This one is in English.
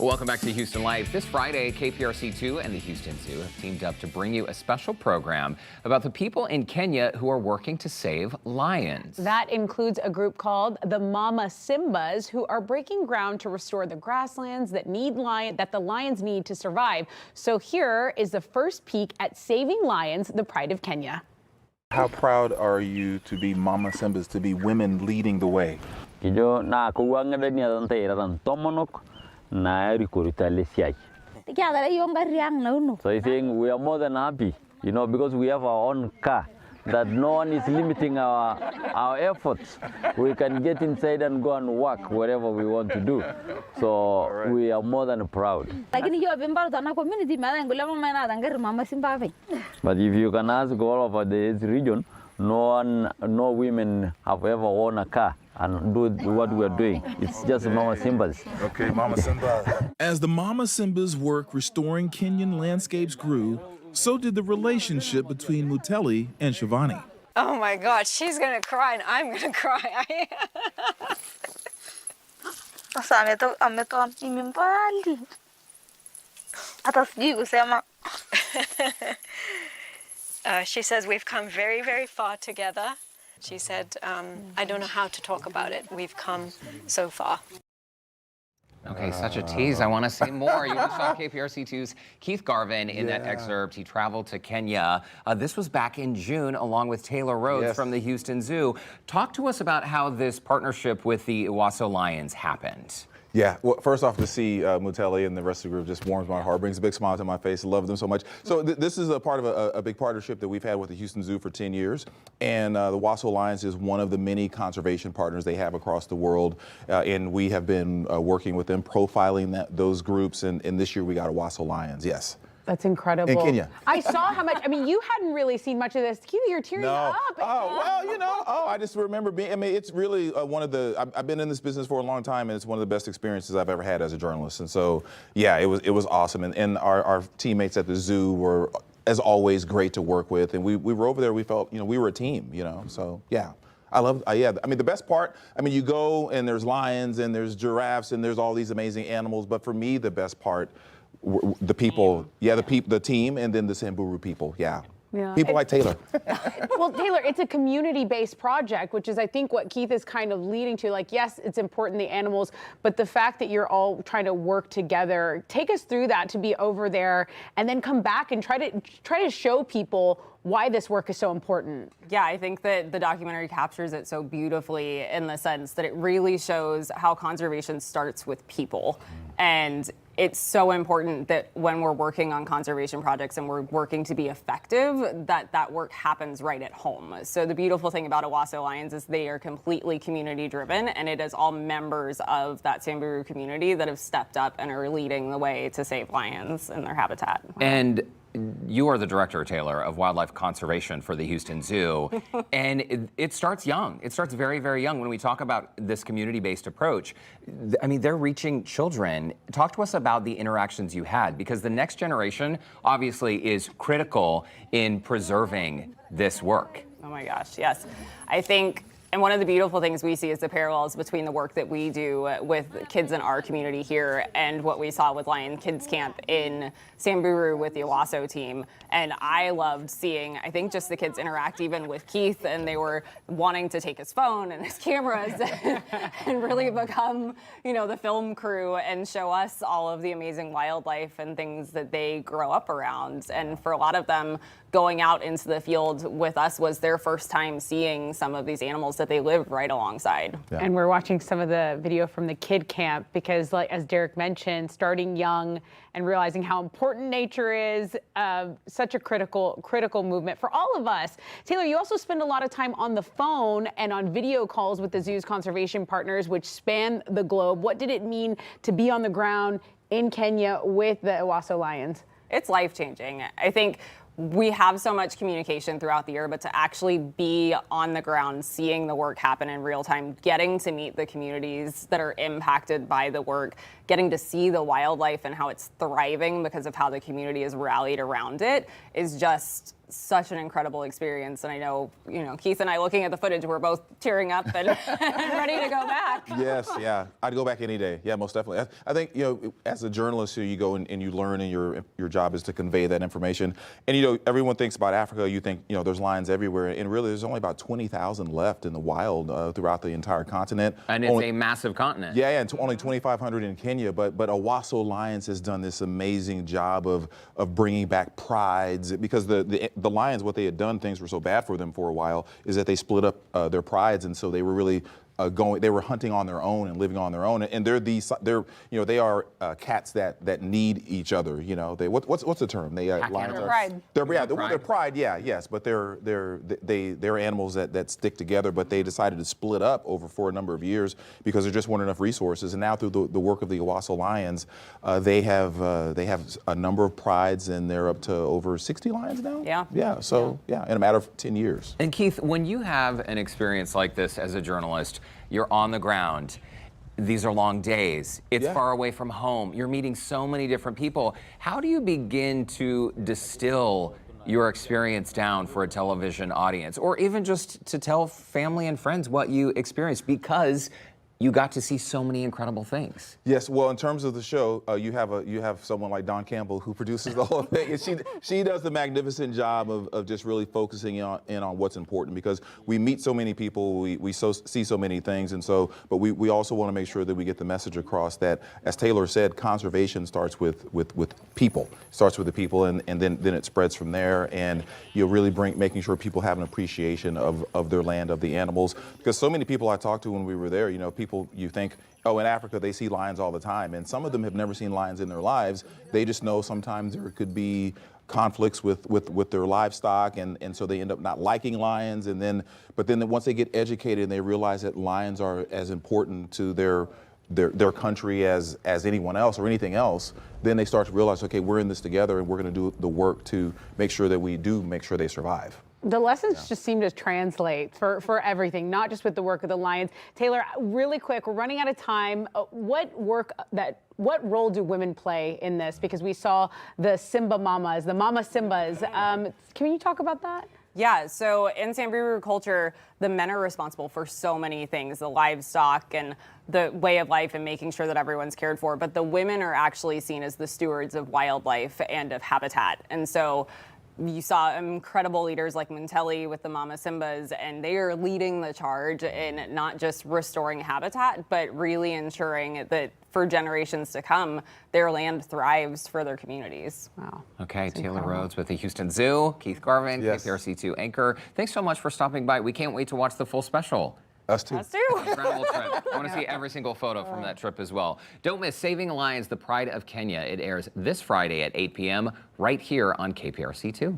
Welcome back to Houston Live. This Friday, KPRC2 and the Houston Zoo have teamed up to bring you a special program about the people in Kenya who are working to save lions. That includes a group called the Mama Simbas, who are breaking ground to restore the grasslands that the lions need to survive. So here is the first peek at saving lions, the pride of Kenya. How proud are you to be Mama Simbas, to be women leading the way? So I think we are more than happy, because we have our own car, that no one is limiting our efforts. We can get inside and go and work wherever we want to do. So we are more than proud. But if you can ask all over the region, no women have ever owned a car and do what we're doing. It's just Mama Simbas. Okay, Mama Simba. As the Mama Simbas' work restoring Kenyan landscapes grew, so did the relationship between Muteli and Shivani. Oh my God, she's gonna cry and I'm gonna cry. She says we've come very, very far together. She said, I don't know how to talk about it. We've come so far. Okay, such a tease. I want to see more. You just saw KPRC2's Keith Garvin in that excerpt. He traveled to Kenya. This was back in June, along with Taylor Rhodes from the Houston Zoo. Talk to us about how this partnership with the Owasso Lions happened. Yeah, well, first off, to see Muteli and the rest of the group just warms my heart, brings a big smile to my face. I love them so much. So this is a part of a big partnership that we've had with the Houston Zoo for 10 years. And the Owasso Lions is one of the many conservation partners they have across the world. And we have been working with them, profiling those groups. And this year we got Owasso Lions, yes. That's incredible. In Kenya. I saw how much, you hadn't really seen much of this. Keith, you're tearing up. Oh, well, I just remember being, it's really one of the, I've been in this business for a long time, and it's one of the best experiences I've ever had as a journalist. And so, yeah, it was awesome. And our teammates at the zoo were, as always, great to work with. And we were over there, we felt, we were a team, so, yeah. The best part, you go and there's lions and there's giraffes and there's all these amazing animals. But for me, the best part, the people, the team, and then the Samburu people, people like Taylor. Well, Taylor, it's a community-based project, which is, I think, what Keith is kind of leading to. Like, yes, it's important, the animals, but the fact that you're all trying to work together. Take us through that, to be over there and then come back and try to show people why this work is so important. Yeah, I think that the documentary captures it so beautifully in the sense that it really shows how conservation starts with people. And it's so important that when we're working on conservation projects and we're working to be effective, that work happens right at home. So the beautiful thing about Owasso Lions is they are completely community driven, and it is all members of that Samburu community that have stepped up and are leading the way to save lions in their habitat. And you are the director, Taylor, of wildlife conservation for the Houston Zoo, and it starts young. It starts very, very young. When we talk about this community-based approach, they're reaching children. Talk to us about the interactions you had, because the next generation obviously is critical in preserving this work. Oh my gosh, yes. I think, and one of the beautiful things we see is the parallels between the work that we do with kids in our community here and what we saw with Lion Kids Camp in Samburu with the Owasso team. And I loved seeing, I think, just the kids interact even with Keith, and they were wanting to take his phone and his cameras and really become, the film crew and show us all of the amazing wildlife and things that they grow up around. And for a lot of them, going out into the field with us was their first time seeing some of these animals that they live right alongside. Yeah. And we're watching some of the video from the kid camp because, like, as Derek mentioned, starting young and realizing how important nature is, such a critical movement for all of us. Taylor, you also spend a lot of time on the phone and on video calls with the zoo's conservation partners, which span the globe. What did it mean to be on the ground in Kenya with the Owasso Lions? It's life-changing. I think we have so much communication throughout the year, but to actually be on the ground, seeing the work happen in real time, getting to meet the communities that are impacted by the work, getting to see the wildlife and how it's thriving because of how the community is rallied around it is just such an incredible experience. And I know, Keith and I looking at the footage, we're both tearing up and ready to go back. Yes, yeah, I'd go back any day. Yeah, most definitely. I think as a journalist, you go and you learn, and your job is to convey that information. And everyone thinks about Africa. You think there's lions everywhere, and really there's only about 20,000 left in the wild throughout the entire continent. And it's a massive continent. Yeah, and only 2,500 in Kenya. But Owasso Lions has done this amazing job of bringing back prides, because the lions, what they had done, things were so bad for them for a while, is that they split up their prides, and so they were really they were hunting on their own and living on their own, and they are cats that need each other. What's the term? Lions pride. They're pride. Yeah, yes, but they're animals that stick together. But they decided to split up for a number of years because there just weren't enough resources. And now through the work of the Owasso Lions, they have a number of prides, and they're up to over 60 lions now. Yeah. So in a matter of 10 years. And Keith, when you have an experience like this as a journalist, you're on the ground. These are long days. It's far away from home. You're meeting so many different people. How do you begin to distill your experience down for a television audience, or even just to tell family and friends what you experienced, because you got to see so many incredible things? Yes, well, in terms of the show, you have someone like Don Campbell who produces the whole thing, and she does the magnificent job of just really focusing in on what's important, because we meet so many people, we see so many things, and so, but we also want to make sure that we get the message across that, as Taylor said, conservation starts with people, starts with the people, and then it spreads from there, and really making sure people have an appreciation of their land, of the animals, because so many people I talked to when we were there, you think, in Africa they see lions all the time, and some of them have never seen lions in their lives. They just know sometimes there could be conflicts with their livestock, and so they end up not liking lions, but then once they get educated and they realize that lions are as important to their country as anyone else or anything else, then they start to realize, okay, we're in this together, and we're going to do the work to make sure that we do make sure they survive. The lessons just seem to translate for everything, not just with the work of the Lions. Taylor, really quick, we're running out of time. What role do women play in this? Because we saw the Simba mamas, the mama Simbas. Can you talk about that? Yeah, so in Samburu culture, the men are responsible for so many things, the livestock and the way of life and making sure that everyone's cared for, but the women are actually seen as the stewards of wildlife and of habitat. And so you saw incredible leaders like Munteli with the Mama Simbas, and they are leading the charge in not just restoring habitat, but really ensuring that for generations to come, their land thrives for their communities. Wow. Okay, Taylor Rhodes with the Houston Zoo, Keith Garvin, KPRC2 anchor. Thanks so much for stopping by. We can't wait to watch the full special. Us too. Us too. Incredible trip. I want to see every single photo from that trip as well. Don't miss Saving Lions, the Pride of Kenya. It airs this Friday at 8 p.m. right here on KPRC2.